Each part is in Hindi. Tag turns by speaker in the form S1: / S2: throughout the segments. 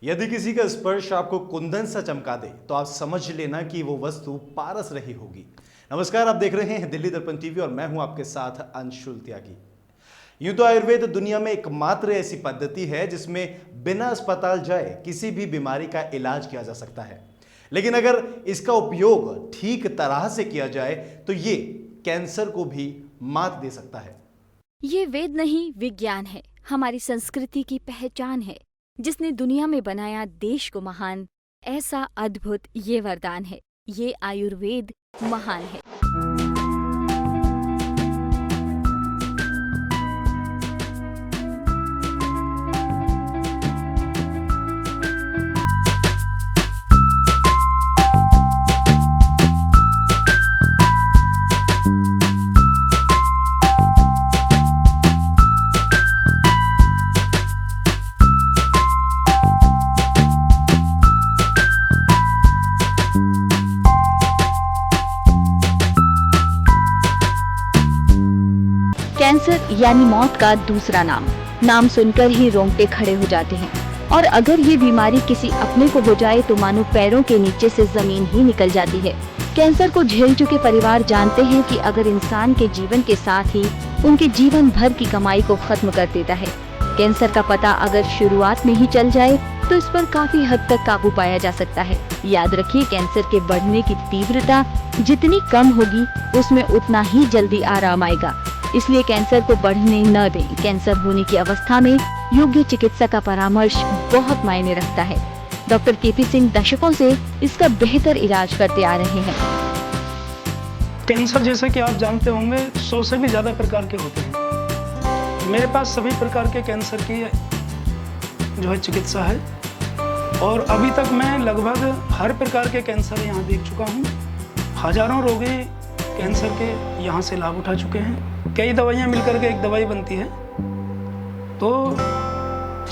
S1: यदि किसी का स्पर्श आपको कुंदन सा चमका दे तो आप समझ लेना कि वो वस्तु पारस रही होगी। नमस्कार, आप देख रहे हैं दिल्ली दर्पण टीवी और मैं हूं आपके साथ अंशुल त्यागी। यूं तो आयुर्वेद दुनिया में एकमात्र ऐसी पद्धति है जिसमें बिना अस्पताल जाए किसी भी बीमारी का इलाज किया जा सकता है, लेकिन अगर इसका उपयोग ठीक तरह से किया जाए तो ये कैंसर को भी मात दे सकता है।
S2: ये वेद नहीं, विज्ञान है, हमारी संस्कृति की पहचान है, जिसने दुनिया में बनाया देश को महान। ऐसा अद्भुत ये वरदान है, ये आयुर्वेद महान है। कैंसर यानी मौत का दूसरा नाम सुनकर ही रोंगटे खड़े हो जाते हैं। और अगर ये बीमारी किसी अपने को हो जाए तो मानो पैरों के नीचे से जमीन ही निकल जाती है। कैंसर को झेल चुके परिवार जानते हैं कि अगर इंसान के जीवन के साथ ही उनके जीवन भर की कमाई को खत्म कर देता है। कैंसर का पता अगर शुरुआत में ही चल जाए तो इस पर काफी हद तक काबू पाया जा सकता है। याद रखिए, कैंसर के बढ़ने की तीव्रता जितनी कम होगी उसमें उतना ही जल्दी आराम आएगा। इसलिए कैंसर को बढ़ने न दें। कैंसर होने की अवस्था में योग्य चिकित्सा का परामर्श बहुत मायने रखता है। डॉक्टर केपी सिंह दशकों से इसका बेहतर इलाज करते आ रहे हैं।
S3: कैंसर जैसे कि आप जानते होंगे 100 से भी ज्यादा प्रकार के होते हैं। मेरे पास सभी प्रकार के कैंसर की जो है चिकित्सा है और अभी तक मैं लगभग हर प्रकार के कैंसर यहाँ देख चुका हूँ। हजारों रोगी कैंसर के यहाँ से लाभ उठा चुके हैं। कई दवाइयाँ मिलकर के एक दवाई बनती है, तो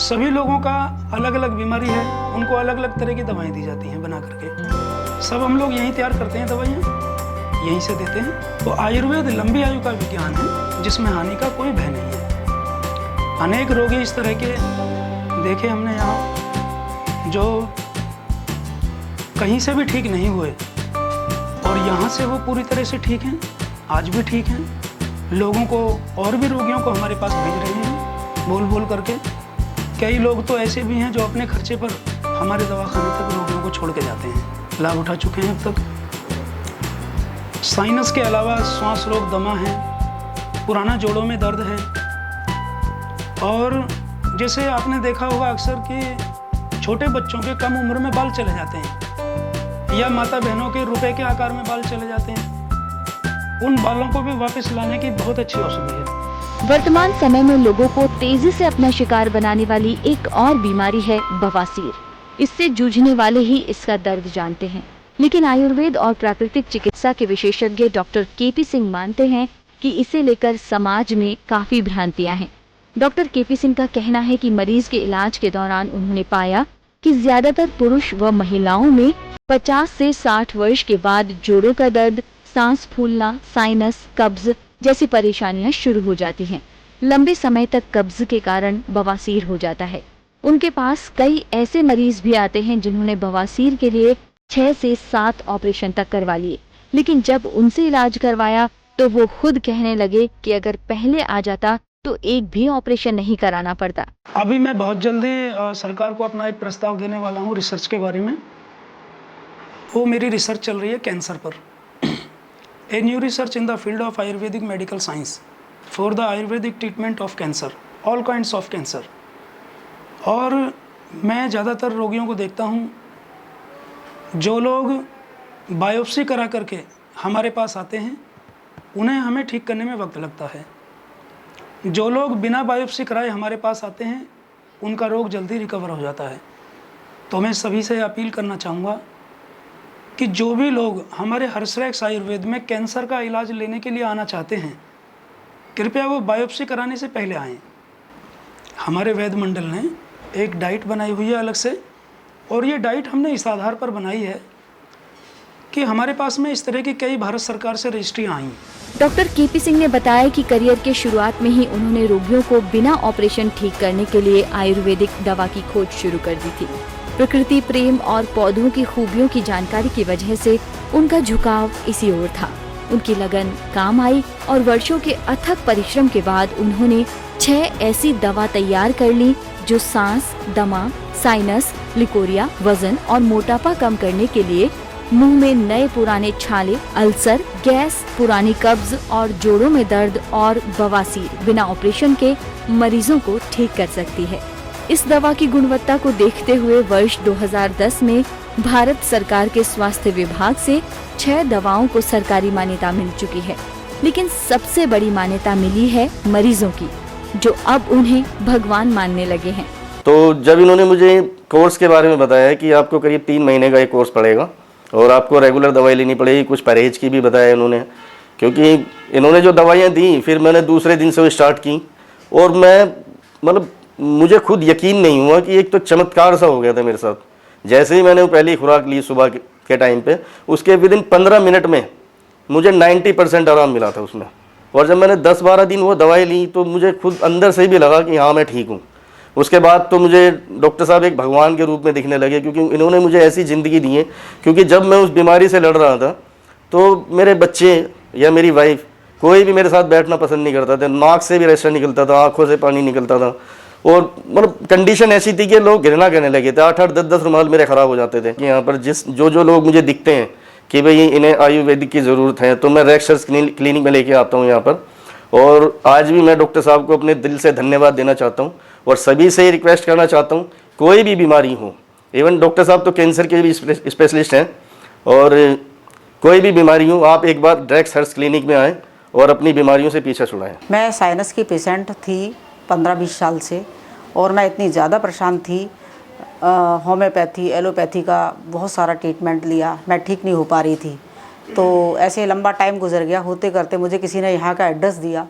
S3: सभी लोगों का अलग अलग बीमारी है, उनको अलग अलग तरह की दवाएं दी जाती हैं बना करके। सब हम लोग यहीं तैयार करते हैं, दवाइयाँ यहीं से देते हैं। तो आयुर्वेद लंबी आयु का विज्ञान है जिसमें हानि का कोई भय नहीं है। अनेक रोगी इस तरह के देखे हमने यहाँ जो कहीं से भी ठीक नहीं हुए और यहाँ से वो पूरी तरह से ठीक हैं, आज भी ठीक हैं। लोगों को और भी रोगियों को हमारे पास भेज रहे हैं बोल बोल करके। कई लोग तो ऐसे भी हैं जो अपने खर्चे पर हमारे दवाखाने तक रोगियों को छोड़ के जाते हैं, लाभ उठा चुके हैं अब तक। साइनस के अलावा श्वास रोग, दमा है, पुराना जोड़ों में दर्द है। और जैसे आपने देखा होगा अक्सर कि छोटे बच्चों के कम उम्र में बाल चले जाते हैं या माता बहनों के रुपए के आकार में बाल चले जाते हैं। उन बालों को भी वापस लाने की बहुत अच्छी औषधि है।
S2: वर्तमान समय में लोगों को तेजी से अपना शिकार बनाने वाली एक और बीमारी है बवासीर। इससे जूझने वाले ही इसका दर्द जानते हैं, लेकिन आयुर्वेद और प्राकृतिक चिकित्सा के विशेषज्ञ डॉक्टर केपी सिंह मानते हैं कि इसे लेकर समाज में काफी भ्रांतियां हैं। डॉक्टर केपी सिंह का कहना है कि मरीज के इलाज के दौरान उन्होंने पाया कि ज्यादातर पुरुष व महिलाओं में 50 से 60 वर्ष के बाद जोड़ों का दर्द, सांस फूलना, साइनस, कब्ज जैसी परेशानियां शुरू हो जाती हैं। लंबे समय तक कब्ज के कारण बवासीर हो जाता है। उनके पास कई ऐसे मरीज भी आते हैं जिन्होंने बवासीर के लिए 6 से 7 ऑपरेशन तक करवा लिए, लेकिन जब उनसे इलाज करवाया तो वो खुद कहने लगे कि अगर पहले आ जाता तो एक भी ऑपरेशन नहीं कराना पड़ता।
S3: अभी मैं बहुत जल्दी सरकार को अपना एक प्रस्ताव देने वाला हूँ रिसर्च के बारे में। वो मेरी रिसर्च चल रही है कैंसर पर। A new research in the field of Ayurvedic medical science for the Ayurvedic treatment of cancer, all kinds of cancer। और मैं ज़्यादातर रोगियों को देखता हूँ जो लोग बायोप्सी करा करके हमारे पास आते हैं, उन्हें हमें ठीक करने में वक्त लगता है। जो लोग बिना बायोप्सी कराए हमारे पास आते हैं, उनका रोग जल्दी रिकवर हो जाता है। तो मैं सभी से अपील करना चाहूँगा कि जो भी लोग हमारे हर्षरेक्स आयुर्वेद में कैंसर का इलाज लेने के लिए आना चाहते हैं, कृपया वो बायोप्सी कराने से पहले आएँ। हमारे वैद्य मंडल ने एक डाइट बनाई हुई है अलग से, और ये डाइट हमने इस आधार पर बनाई है कि हमारे पास में इस तरह की कई भारत सरकार से रजिस्ट्रियाँ आई।
S2: डॉक्टर केपी सिंह ने बताया कि करियर के शुरुआत में ही उन्होंने रोगियों को बिना ऑपरेशन ठीक करने के लिए आयुर्वेदिक दवा की खोज शुरू कर दी थी। प्रकृति प्रेम और पौधों की खूबियों की जानकारी की वजह से उनका झुकाव इसी ओर था। उनकी लगन काम आई और वर्षों के अथक परिश्रम के बाद उन्होंने 6 ऐसी दवा तैयार कर ली जो सांस, दमा, साइनस, लिकोरिया, वजन और मोटापा कम करने के लिए, मुंह में नए पुराने छाले, अल्सर, गैस, पुरानी कब्ज और जोड़ों में दर्द और बवासीर बिना ऑपरेशन के मरीजों को ठीक कर सकती है। इस दवा की गुणवत्ता को देखते हुए वर्ष 2010 में भारत सरकार के स्वास्थ्य विभाग से 6 दवाओं को सरकारी मान्यता मिल चुकी है, लेकिन सबसे बड़ी मान्यता मिली है मरीजों की, जो अब उन्हें भगवान मानने लगे हैं।
S4: तो जब इन्होंने मुझे कोर्स के बारे में बताया कि आपको करीब 3 महीने का ये कोर्स पड़ेगा और आपको रेगुलर दवाई लेनी पड़ेगी, कुछ परहेज की भी बताया इन्होंने, क्योंकि इन्होंने जो दवाइयाँ दी फिर मैंने दूसरे दिन से वो स्टार्ट की और मैं मतलब मुझे खुद यकीन नहीं हुआ कि एक तो चमत्कार सा हो गया था मेरे साथ। जैसे ही मैंने वो पहली खुराक ली सुबह के टाइम पे, उसके विदिन 15 मिनट में मुझे 90% आराम मिला था उसमें। और जब मैंने 10-12 दिन वो दवाई ली तो मुझे खुद अंदर से भी लगा कि हाँ मैं ठीक हूँ। उसके बाद तो मुझे डॉक्टर साहब एक भगवान के रूप में दिखने लगे, क्योंकि इन्होंने मुझे ऐसी ज़िंदगी दी है। क्योंकि जब मैं उस बीमारी से लड़ रहा था तो मेरे बच्चे या मेरी वाइफ कोई भी मेरे साथ बैठना पसंद नहीं करता था, नाक से भी रेशा निकलता था, आंखों से पानी निकलता था और मतलब कंडीशन ऐसी थी कि लोग घृणा करने लगे थे। 8-8, 10-10 रुमाल मेरे ख़राब हो जाते थे। यहाँ पर जो लोग मुझे दिखते हैं कि भाई इन्हें आयुर्वेदिक की ज़रूरत है, तो मैं रेक्सर्स क्लिनिक में लेके आता हूँ यहाँ पर। और आज भी मैं डॉक्टर साहब को अपने दिल से धन्यवाद देना चाहता हूँ और सभी से रिक्वेस्ट करना चाहता हूँ, कोई भी बीमारी हो, इवन डॉक्टर साहब तो कैंसर के भी स्पेशलिस्ट हैं, और कोई भी बीमारी हो आप एक बार ड्रैक्स हर्स क्लिनिक में आएँ और अपनी बीमारियों से पीछा छुड़ाएं।
S5: मैं साइनस की पेशेंट थी 15-20 साल से, और मैं इतनी ज़्यादा परेशान थी, होम्योपैथी, एलोपैथी का बहुत सारा ट्रीटमेंट लिया, मैं ठीक नहीं हो पा रही थी। तो ऐसे लंबा टाइम गुजर गया, होते करते मुझे किसी ने यहाँ का एड्रेस दिया,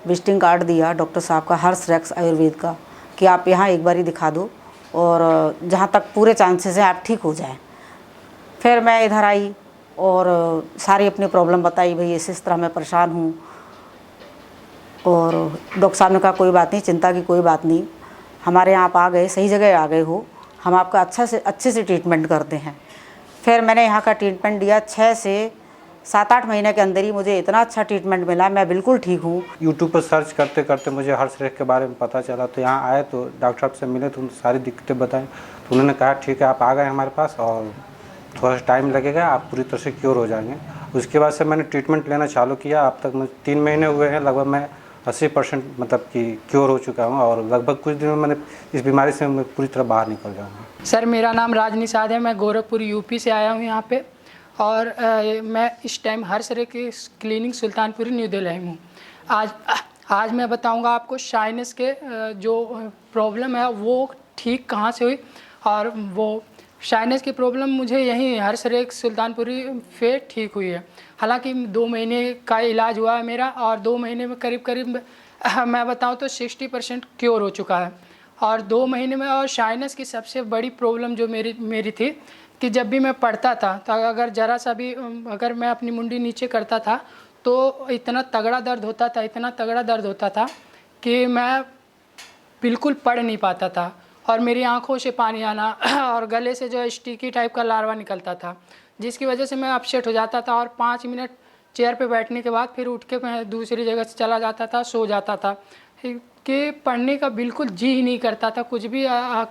S5: विजिटिंग कार्ड दिया डॉक्टर साहब का, हर्ष रेक्स आयुर्वेद का, कि आप यहाँ एक बारी दिखा दो और जहाँ तक पूरे चांसेस हैं आप ठीक हो जाएं। फिर मैं इधर आई और सारी अपनी प्रॉब्लम बताई, भाई इस तरह मैं परेशान हूँ। और डॉक्टर साहब ने कहा कोई बात नहीं, चिंता की कोई बात नहीं, हमारे यहाँ आप आ गए, सही जगह आ गए हो, हम आपका अच्छे से ट्रीटमेंट करते हैं। फिर मैंने यहाँ का ट्रीटमेंट दिया, 6 से 7-8 महीने के अंदर ही मुझे इतना अच्छा ट्रीटमेंट मिला, मैं बिल्कुल ठीक हूँ।
S6: यूट्यूब पर सर्च करते करते मुझे हर्ष रेख के बारे में पता चला, तो यहाँ आए तो डॉक्टर साहब से मिले तो सारी दिक्कतें बताई, तो उन्होंने कहा ठीक है आप आ गए हमारे पास और थोड़ा सा टाइम लगेगा, आप पूरी तरह से क्योर हो जाएंगे। उसके बाद से मैंने ट्रीटमेंट लेना चालू किया। अब तक मुझे 3 महीने हुए हैं, लगभग मैं 80% मतलब कि क्योर हो चुका हूँ और लगभग कुछ दिनों में मैंने इस बीमारी से मैं पूरी तरह बाहर निकल जाऊँगा।
S7: सर मेरा नाम राज निषाद है, मैं गोरखपुर यूपी से आया हूँ यहाँ पे, और मैं इस टाइम हर्ष रेख क्लिनिक सुल्तानपुरी न्यू दिल्ली में हूँ। आज मैं बताऊँगा आपको साइनस के जो प्रॉब्लम है वो ठीक कहाँ से हुई, और वो साइनस की प्रॉब्लम मुझे यहीं हर्ष रेख सुल्तानपुरी पे ठीक हुई है। हालांकि 2 महीने का इलाज हुआ है मेरा, और 2 महीने में करीब मैं बताऊं तो 60% क्योर हो चुका है। और 2 महीने में, और साइनस की सबसे बड़ी प्रॉब्लम जो मेरी थी कि जब भी मैं पढ़ता था तो अगर ज़रा सा भी अगर मैं अपनी मुंडी नीचे करता था तो इतना तगड़ा दर्द होता था कि मैं बिल्कुल पढ़ नहीं पाता था, और मेरी आंखों से पानी आना और गले से जो स्टिकी टाइप का लार्वा निकलता था, जिसकी वजह से मैं अपसेट हो जाता था और 5 मिनट चेयर पे बैठने के बाद फिर उठ के मैं दूसरी जगह से चला जाता था, सो जाता था कि पढ़ने का बिल्कुल जी ही नहीं करता था। कुछ भी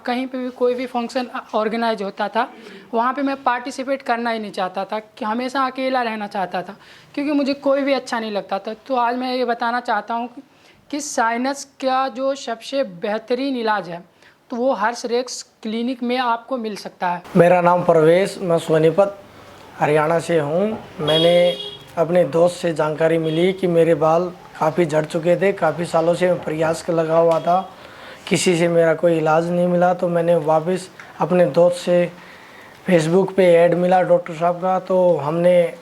S7: कहीं पे भी कोई भी फंक्शन ऑर्गेनाइज होता था वहाँ पे मैं पार्टिसिपेट करना ही नहीं चाहता था, कि हमेशा अकेला रहना चाहता था, क्योंकि मुझे कोई भी अच्छा नहीं लगता था। तो आज मैं ये बताना चाहता हूँ कि साइनस का जो सबसे बेहतरीन इलाज है तो वो हर्ष रेख क्लिनिक में आपको मिल सकता है।
S8: मेरा नाम परवेश, मैं सोनीपत हरियाणा से हूँ। मैंने अपने दोस्त से जानकारी मिली कि मेरे बाल काफ़ी झड़ चुके थे, काफ़ी सालों से मैं प्रयास कर लगा हुआ था, किसी से मेरा कोई इलाज नहीं मिला। तो मैंने वापस अपने दोस्त से फेसबुक पे ऐड मिला डॉक्टर साहब का, तो हमने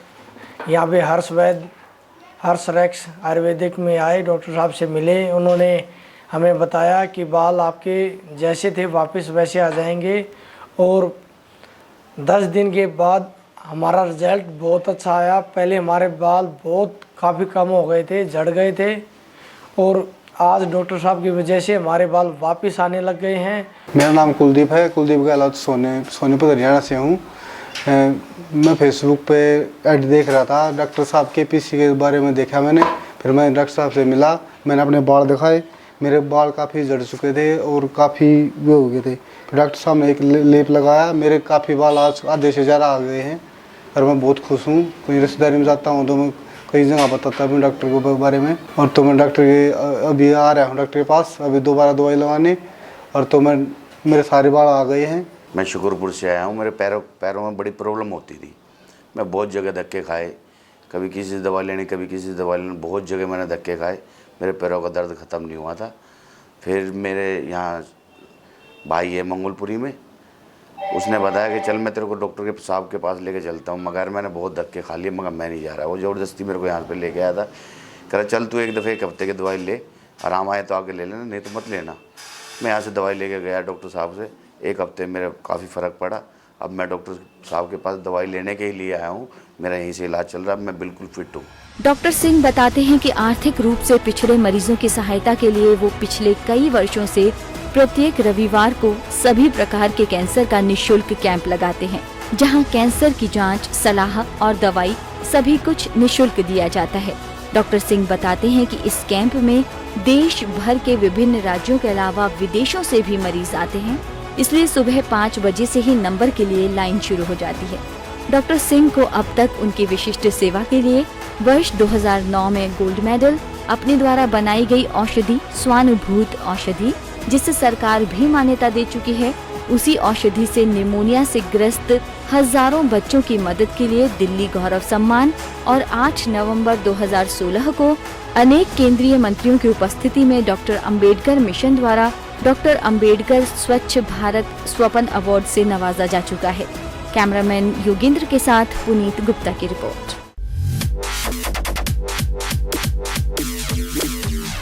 S8: यहाँ पे हर्ष रेक्स आयुर्वेदिक में आए, डॉक्टर साहब से मिले। उन्होंने हमें बताया कि बाल आपके जैसे थे वापस वैसे आ जाएंगे, और 10 दिन के बाद हमारा रिजल्ट बहुत अच्छा आया। पहले हमारे बाल काफ़ी कम हो गए थे, झड़ गए थे, और आज डॉक्टर साहब की वजह से हमारे बाल वापस आने लग गए हैं।
S9: मेरा नाम कुलदीप है, कुलदीप गहलोत सोनीपत हरियाणा से हूँ। मैं फेसबुक पे ऐड देख रहा था डॉक्टर साहब के पीसी के बारे में, देखा मैंने। फिर मैं डॉक्टर साहब से मिला, मैंने अपने बाल दिखाए, मेरे बाल काफ़ी झड़ चुके थे और काफ़ी वो हो गए थे। फिर डॉक्टर साहब ने एक लेप लगाया, मेरे काफ़ी बाल आज आधे से ज़्यादा आ गए हैं और मैं बहुत खुश हूँ। कहीं रिश्तेदारी में जाता हूँ तो मैं कई जगह बताता हूँ डॉक्टर के बारे में। और तो मैं डॉक्टर के अभी आ रहा हूँ डॉक्टर के पास, अभी दोबारा दवाई लगाने, और तो मेरे सारे बाल आ गए हैं।
S10: मैं शुक्रपुर से आया हूँ। मेरे पैरों में बड़ी प्रॉब्लम होती थी। मैं बहुत जगह धक्के खाए, कभी किसी से दवा लेने, कभी किसी से दवा लेने, बहुत जगह मैंने धक्के खाए। मेरे पैरों का दर्द ख़त्म नहीं हुआ था। फिर मेरे यहाँ भाई है मंगोलपुरी में, उसने बताया कि चल मैं तेरे को डॉक्टर के साहब के पास लेके चलता हूँ। मगर मैंने बहुत धक्के खा लिए, मगर मैं नहीं जा रहा। वो ज़बरदस्ती मेरे को यहाँ पे लेके आया था। कह रहा चल तू एक दफ़े एक हफ्ते की दवाई ले, आराम आए तो आके ले लेना, नहीं तो मत लेना। मैं यहाँ से दवाई लेके गया डॉक्टर साहब से, एक हफ्ते मेरे काफ़ी फ़र्क पड़ा। अब मैं डॉक्टर साहब के पास दवाई लेने के लिए आया हूँ, मेरा यहीं से इलाज चल रहा है, मैं बिल्कुल फिट हूँ।
S2: डॉक्टर सिंह बताते हैं कि आर्थिक रूप से पिछड़े मरीजों की सहायता के लिए वो पिछले कई वर्षों से प्रत्येक रविवार को सभी प्रकार के कैंसर का निशुल्क कैंप लगाते हैं, जहां कैंसर की जांच, सलाह और दवाई सभी कुछ निशुल्क दिया जाता है। डॉक्टर सिंह बताते हैं कि इस कैंप में देश भर के विभिन्न राज्यों के अलावा विदेशों से भी मरीज आते हैं, इसलिए सुबह 5 बजे से ही नंबर के लिए लाइन शुरू हो जाती है। डॉक्टर सिंह को अब तक उनकी विशिष्ट सेवा के लिए वर्ष 2009 में गोल्ड मेडल, अपने द्वारा बनाई गई औषधि स्वानुभूत औषधि, जिसे सरकार भी मान्यता दे चुकी है, उसी औषधि से निमोनिया से ग्रस्त हजारों बच्चों की मदद के लिए दिल्ली गौरव सम्मान, और 8 नवंबर 2016 को अनेक केंद्रीय मंत्रियों की उपस्थिति में डॉक्टर अंबेडकर मिशन द्वारा डॉक्टर अंबेडकर स्वच्छ भारत स्वपन अवार्ड से नवाजा जा चुका है। कैमरामैन योगेंद्र के साथ पुनीत गुप्ता की रिपोर्ट।